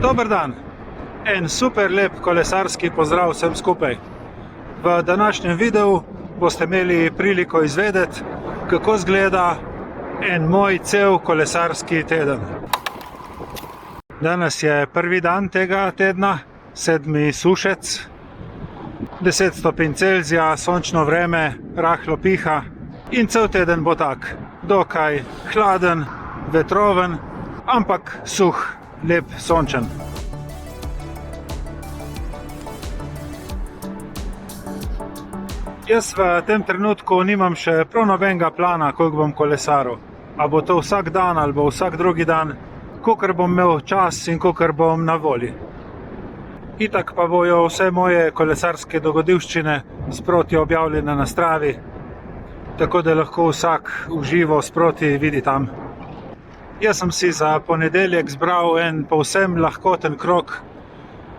Dober dan, en super lep kolesarski pozdrav vsem skupaj. V današnjem videu boste imeli priliko izvedeti, kako izgleda en moj cel kolesarski teden. Danes je prvi dan tega tedna, 7. sušec, 10 stopinj Celzija, sončno vreme, rahlo piha in cel teden bo tak, dokaj hladen, vetroven, ampak suh, lep, sončen. Jaz v tem trenutku nimam še prav nobenega plana, koliko bom kolesaril. A bo to vsak dan ali bo vsak drugi dan, kolikor bom imel čas in kolikor bom na volji. Itak pa bojo vse moje kolesarske dogodivščine sproti objavljene na Stravi, tako da lahko vsak v živo sproti vidi tam. Jaz sem si za ponedeljek zbral en povsem lahkoten krog.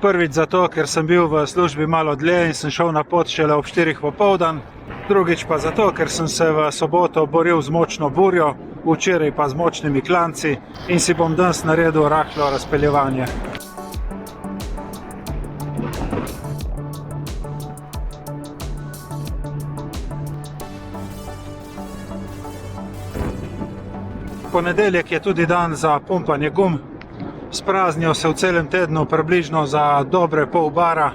Prvič zato, ker sem bil v službi malo dlje in sem šel na pot šele ob 4 popoldan. Drugič pa zato, ker sem se v soboto boril z močno burjo, včeraj pa z močnimi klanci in si bom danes naredil rahlo razpeljevanje. Ponedeljek je tudi dan za pumpanje gum. Spraznijo se v celem tednu približno za dobre pol bara,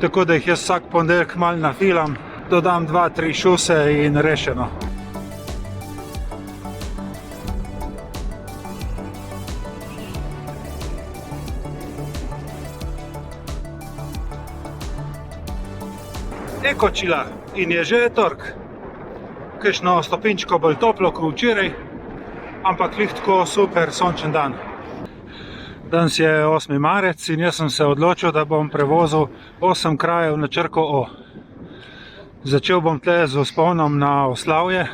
tako da jih jaz vsak ponedeljek malo nafilam, dodam 2-3 šuse in rešeno. Ekočila in je že tork. Kakšno stopinčko bolj toplo kot včeraj, ampak glih tako super sončen dan. Danes je 8. marec in jaz sem se odločil, da bom prevozil 8 krajev na črko O. Začel bom tle z vzponom na Oslavje,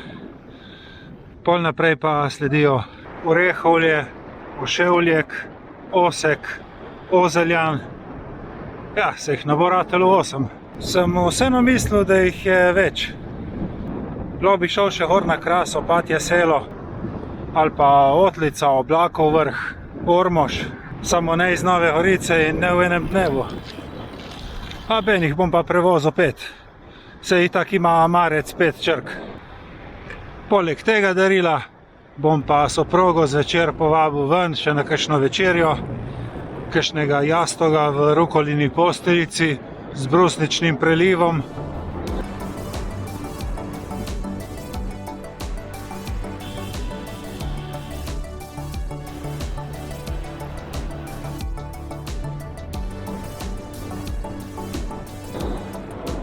pol naprej pa sledijo Orehovlje, Oševljek, Osek, Ozeljan. Ja, se jih ne bo ratalo 8. Sem vseeno mislil, da jih je več. Lahko bi šel še gor na Kras, Opatje selo, ali pa Otlica, Oblakov vrh, Ormož, samo ne iz Nove Gorice in ne v enem dnevu. A ben jih bom pa prevozil 5. Saj itak ima marec 5 črk. Poleg tega darila bom pa soprogo zvečer povabil ven še na kakšno večerjo, kakšnega jastoga v rukolini posteljici z brusničnim prelivom.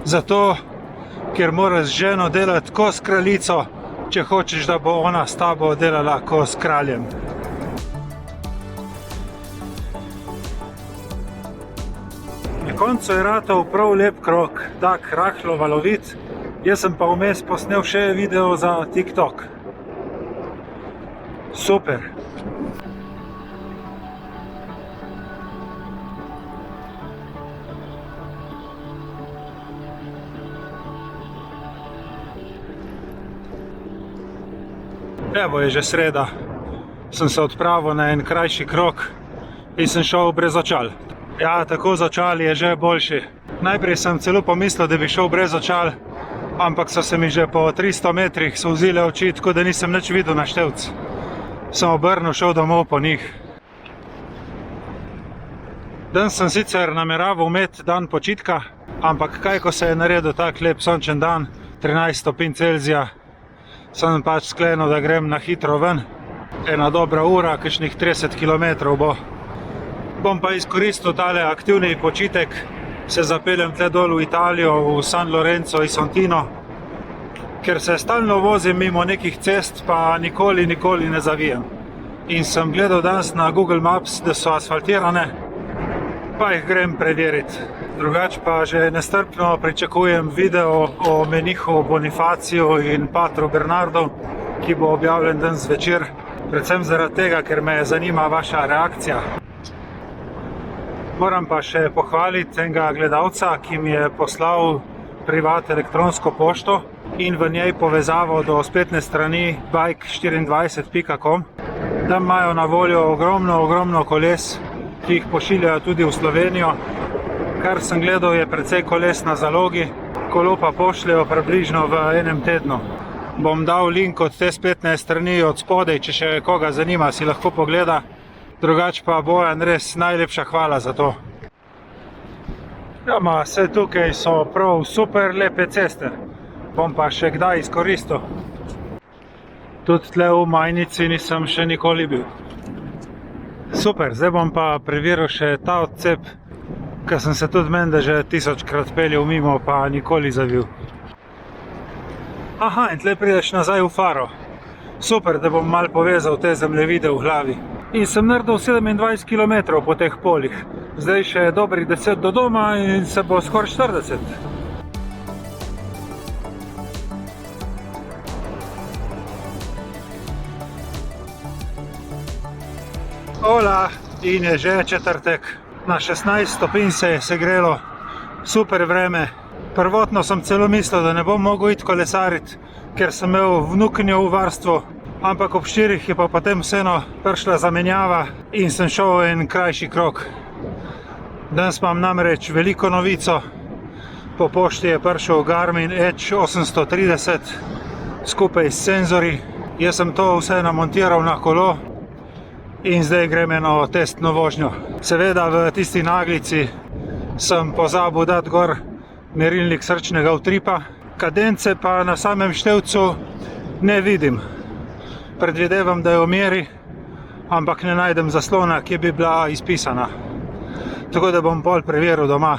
Zato, ker moraš z ženo delati ko s kraljico, če hočeš, da bo ona s tabo delala ko s kraljem. Na koncu je ratal prav lep krog, tak rahlo valovit, jaz sem pa vmes posnel še video za TikTok. Super! Evo je že sreda, sem se odpravil na en krajši krog in sem šel brez očal. Ja, tako z očali je že boljši. Najprej sem celo pomislil, da bi šel brez očal, ampak so se mi že po 300 metrih solzile oči, tako da nisem nič videl na števc. Sem obrnil, šel domov po njih. Danes sem sicer nameraval imeti dan počitka, ampak kaj ko se je naredil tak lep sončen dan, 13 stopinj Celzija, sem pač sklenil, da grem na hitro ven. Ena dobra ura, kakšnih 30 km bo. Bom pa izkoristil tale aktivni počitek, se zapeljem tle dol v Italijo, v San Lorenzo Isontino, ker se stalno vozim mimo nekih cest, pa nikoli ne zavijem. In sem gledal danes na Google Maps, da so asfaltirane, pa jih grem preveriti. Drugač pa že nestrpno pričakujem video o menihu Bonifaciju in patru Bernardu, ki bo objavljen danes zvečer. Predvsem zaradi tega, ker me zanima vaša reakcija. Moram pa še pohvaliti enega gledalca, ki mi je poslal privat elektronsko pošto in v njej povezavo do spletne strani bike24.com. Tam imajo na voljo ogromno koles, ki jih pošiljajo tudi v Slovenijo. Kar sem gledal, je precej koles na zalogi, kolo pa pošljajo približno v enem tednu. Bom dal link od te spletne strani od spodaj, če še koga zanima, si lahko pogleda. Drugač pa Bojan, res najlepša hvala za to. Ja, vse tukaj so prav super lepe ceste. Bom pa še kdaj izkoristil. Tudi tle v Majnici nisem še nikoli bil. Super, zdaj bom pa preveril še ta odcep, ker sem se tudi menda že 1000krat peljal mimo, pa nikoli zavil. Aha, in tle prideš nazaj v Faro. Super, da bom malo povezal te zemljevide v glavi. In sem naredil 27 km po teh poljih. Zdaj še dobrih 10 do doma in se bo skoraj 40. Hola, in je že četrtek. Na 16 stopinj se je segrelo. Super vreme. Prvotno sem celo mislil, da ne bom mogel iti kolesariti, ker sem imel vnukinjo v varstvu. Ampak ob 4 je pa potem vseeno prišla zamenjava in sem šel en krajši krog. Danes imam namreč veliko novico. Po pošti je prišel Garmin Edge 830 skupaj s senzorji. Jaz sem to vse namontiral na kolo in zdaj grem eno testno vožnjo. Seveda v tisti naglici sem pozabil dati gor merilnik srčnega utripa. Kadence pa na samem števcu ne vidim. Predvidevam, da je v meri, ampak ne najdem zaslona, ki bi bila izpisana. Tako da bom pol preveril doma.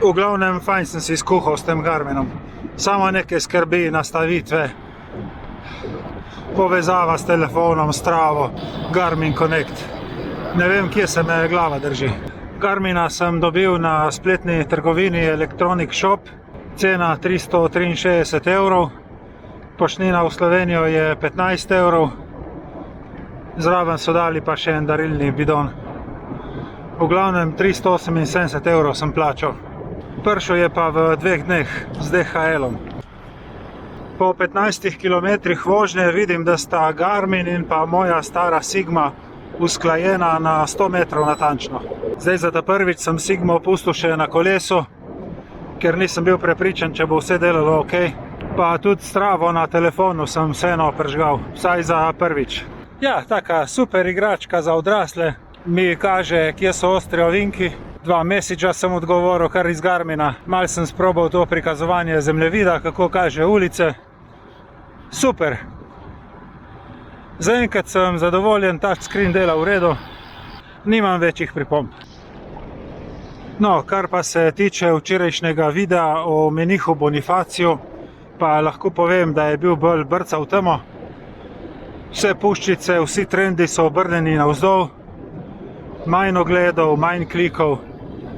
V glavnem, fajn sem si skuhal s tem Garminom. Samo neke skrbi, nastavitve, povezava s telefonom, Stravo, Garmin Connect. Ne vem, kje se me glava drži. Garmina sem dobil na spletni trgovini Electronic Shop, cena 363 evrov. Poštnina v Slovenijo je 15 evrov. Zraven so dali pa še en darilni bidon. V glavnem 378 evrov sem plačal. Prišel je pa v 2 dneh z DHL-om. Po 15 km vožnje vidim, da sta Garmin in pa moja stara Sigma usklajena na 100 metrov natančno. Zdaj za ta prvič sem Sigmo pustil še na kolesu, ker nisem bil prepričan, če bo vse delalo ok. Pa tudi Stravo na telefonu sem vseeno prežgal, vsaj za prvič. Ja, taka super igračka za odrasle. Mi kaže, kje so ostri ovinki. 2 messagea sem odgovoril kar iz Garmina. Mal sem sprobal to prikazovanje zemljevida, kako kaže ulice. Super. Zaenkrat sem zadovoljen, touchscreen dela v redu. Nimam večjih pripomb. No, kar pa se tiče včerajšnjega videa o menihu Bonifaciju, pa lahko povem, da je bil bolj brca v temo. Vse puščice, vsi trendi so obrnjeni navzdol. Manj ogledov, manj klikov,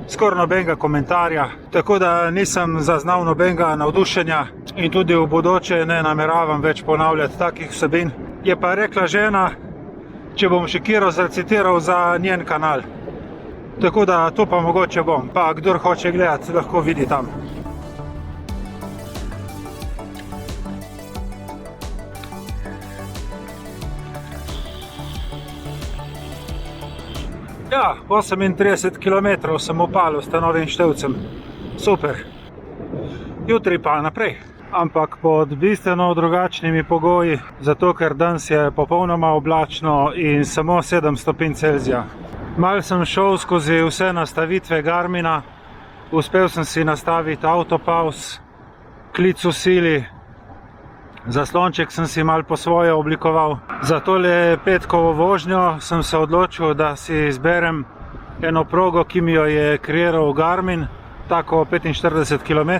skoraj nobenega komentarja. Tako da nisem zaznal nobenega navdušenja in tudi v bodoče ne nameravam več ponavljati takih vsebin. Je pa rekla žena, če bom še kjer zrecitiral za njen kanal. Tako da to pa mogoče bom, pa kdor hoče gledati, lahko vidi tam. Ja, 38 km sem upalil s tem novim števcem. Super. Jutri pa naprej. Ampak pod bistveno drugačnimi pogoji, zato ker danes je popolnoma oblačno in samo 7 stopinj Celzija. Mal sem šel skozi vse nastavitve Garmina, uspel sem si nastaviti autopause, klic v sili, zaslonček sem si mal po svoje oblikoval. Za tole petkovo vožnjo sem se odločil, da si izberem eno progo, ki mi jo je kreiral Garmin, tako 45 km,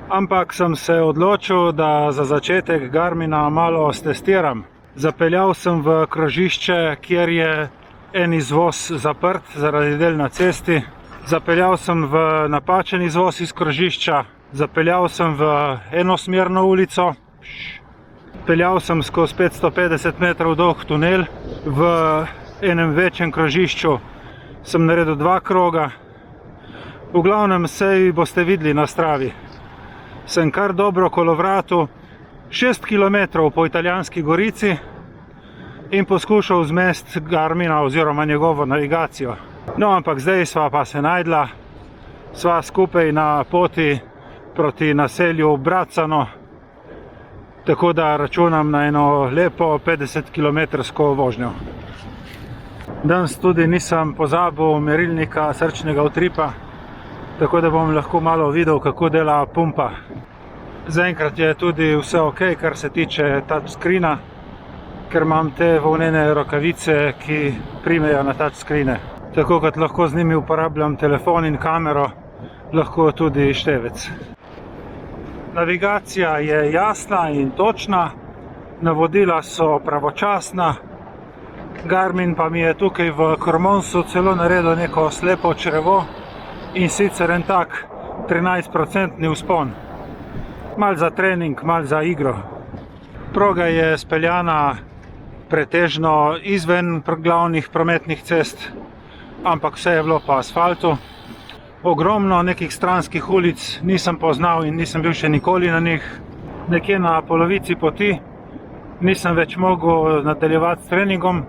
ampak sem se odločil, da za začetek Garmina malo stestiram. Zapeljal sem v krožišče, kjer je en izvoz zaprt zaradi del na cesti. Zapeljal sem v napačen izvoz iz krožišča, zapeljal sem v enosmerno ulico, peljal sem skozi 550 metrov dolg tunel, v enem večjem krožišču sem naredil 2 kroga. V glavnem sej boste videli na Stravi. Sem kar dobro kolovratil 6 km po Italijanski Gorici, in poskušal zmesti Garmina oziroma njegovo navigacijo. No, ampak zdaj sva pa se najdla, sva skupaj na poti proti naselju Bracano, tako da računam na eno lepo 50-kilometrsko vožnjo. Danes tudi nisem pozabil merilnika srčnega utripa, tako da bom lahko malo videl, kako dela pumpa. Zaenkrat je tudi vse ok, kar se tiče touchscreena, ker imam te volnene rokavice, ki primejo na touchscreene. Tako kot lahko z njimi uporabljam telefon in kamero, lahko tudi števec. Navigacija je jasna in točna, navodila so pravočasna. Garmin pa mi je tukaj v Kormonsu celo naredil neko slepo črevo in sicer en tak 13% vzpon. Mal za trening, mal za igro. Proga je speljana pretežno izven glavnih prometnih cest, ampak vse je bilo po asfaltu. Ogromno nekih stranskih ulic nisem poznal in nisem bil še nikoli na njih. Nekje na polovici poti nisem več mogel nadaljevati s treningom,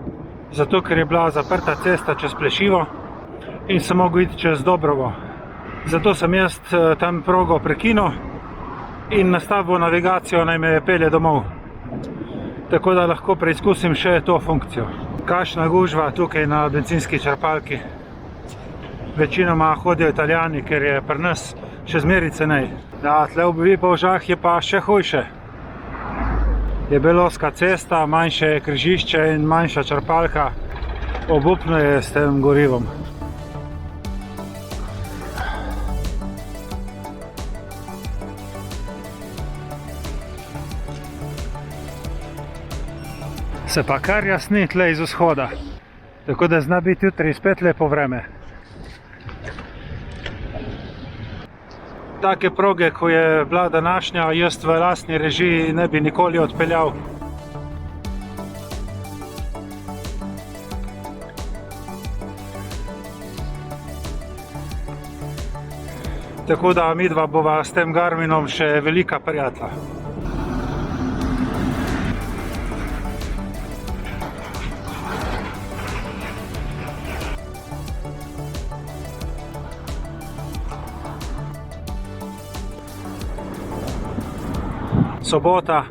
zato ker je bila zaprta cesta čez Plešivo in sem mogel iti čez Dobrovo. Zato sem jaz tam progo prekinil in nastavil navigacijo, naj me pelje domov. Tako da lahko preizkusim še to funkcijo. Kakšna gužva tukaj na bencinski črpalki. Večinoma hodijo Italijani, ker je pri nas še zmeraj cenej. Ja, tle v Vipavžah je pa še hujše. Je beloska cesta, manjše križišče in manjša črpalka. Obupno je s tem gorivom. Se pa kar jasni tle iz vzhoda, tako da zna biti jutri spet lepo vreme. Take proge, ko je bila današnja, jaz v lastni režiji ne bi nikoli odpeljal. Tako da midva bova s tem Garminom še velika prijatelja. Sobota,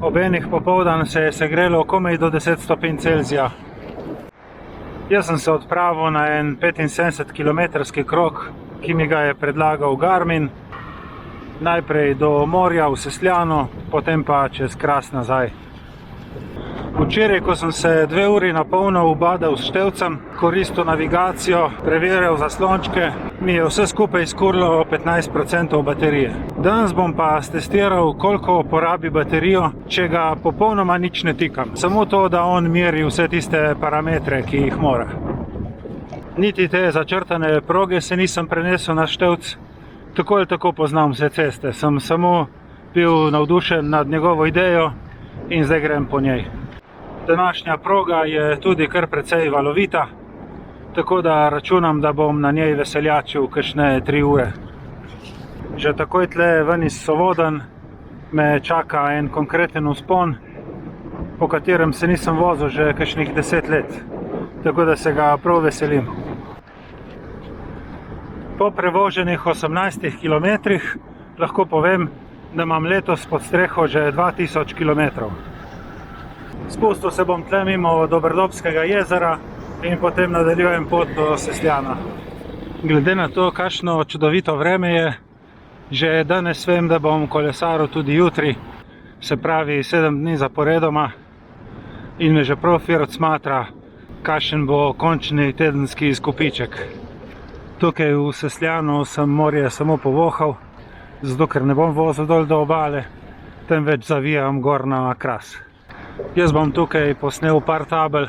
ob enih popoldan se je segrelo komaj do 10 stopinj Celzija. Jaz sem se odpravil na en 75-kilometrski krog, ki mi ga je predlagal Garmin. Najprej do morja v Sesljano, potem pa čez Kras nazaj. Včeraj, ko sem se 2 uri na polno ubadal s števcem, koristil navigacijo, preverjal zaslončke, mi je vse skupaj skurilo 15% baterije. Danes bom pa testiral, koliko porabi baterijo, če ga popolnoma nič ne tikam. Samo to, da on meri vse tiste parametre, ki jih mora. Niti te začrtane proge se nisem prenesel na števc, tako ali tako poznam vse ceste. Sem samo bil navdušen nad njegovo idejo in zdaj grem po njej. Današnja proga je tudi kar precej valovita, tako da računam, da bom na njej veseljačil kakšne 3 ure. Že takoj tle ven iz Sovodenj me čaka en konkreten vzpon, po katerem se nisem vozil že kakšnih 10 let, tako da se ga prav veselim. Po prevoženih 18 kilometrih lahko povem, da imam letos pod streho že 2000 kilometrov. Spustil se bom tle mimo Dobrdobskega jezera in potem nadaljujem pot do Sesljana. Glede na to, kakšno čudovito vreme je, že danes vem, da bom kolesaril tudi jutri, se pravi 7 dni zaporedoma, in me že prav firot smatra, kakšen bo končni tedenski izkupiček. Tukaj v Sesljanu sem morje samo povohal, zato ker ne bom vozil dol do obale, temveč zavijam gor na Kras. Jaz bom tukaj posnel par tabel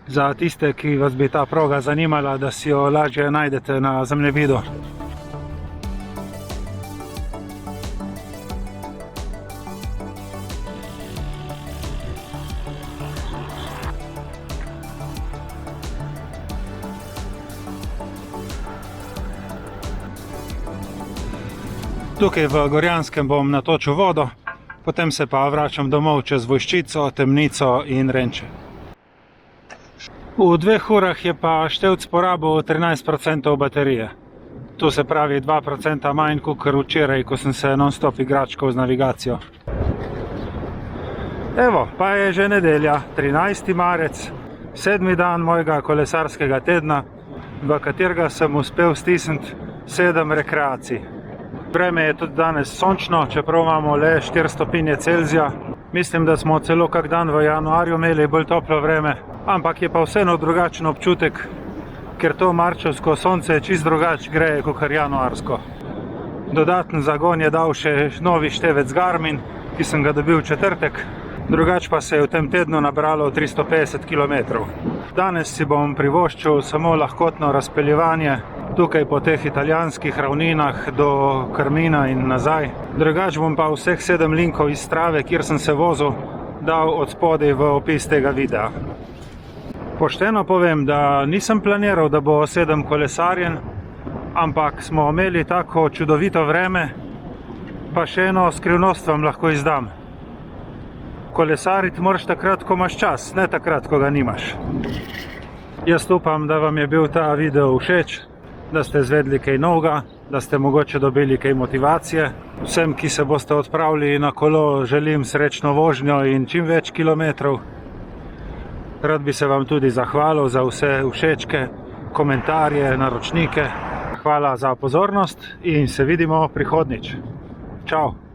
za tiste, ki vas bi ta proga zanimala, da si jo lažje najdete na zemljevidu. Tukaj v Gorjanskem bom natočil vodo, potem se pa vračam domov čez Vojščico, Temnico in Renče. V 2 urah je pa števc porabil 13% baterije. To se pravi 2% manj kot včeraj, ko sem se non-stop igračkal z navigacijo. Evo, pa je že nedelja, 13. marec, 7. dan mojega kolesarskega tedna, v katerega sem uspel stisniti 7 rekreacij. Vreme je tudi danes sončno, čeprav imamo le 4 stopinje Celzija. Mislim, da smo celo kak dan v januarju imeli bolj toplo vreme, ampak je pa vseeno drugačen občutek, ker to marčevsko sonce čist drugače greje kot januarsko. Dodaten zagon je dal še novi števec Garmin, ki sem ga dobil v četrtek, drugače pa se je v tem tednu nabralo 350 km. Danes si bom privoščil samo lahkotno razpeljevanje tukaj po teh italijanskih ravninah do Carmina in nazaj. Drugače bom pa vseh 7 linkov iz Strave, kjer sem se vozil, dal od spodaj v opis tega videa. Pošteno povem, da nisem planiral, da bo 7 kolesarjen, ampak smo imeli tako čudovito vreme, pa še eno skrivnost vam lahko izdam. Kolesariti moraš takrat, ko imaš čas, ne takrat, ko ga nimaš. Jaz upam, da vam je bil ta video všeč, da ste izvedli kaj novega, da ste mogoče dobili kaj motivacije. Vsem, ki se boste odpravili na kolo, želim srečno vožnjo in čim več kilometrov. Rad bi se vam tudi zahvalil za vse všečke, komentarje, naročnike. Hvala za pozornost in se vidimo prihodnjič. Čau!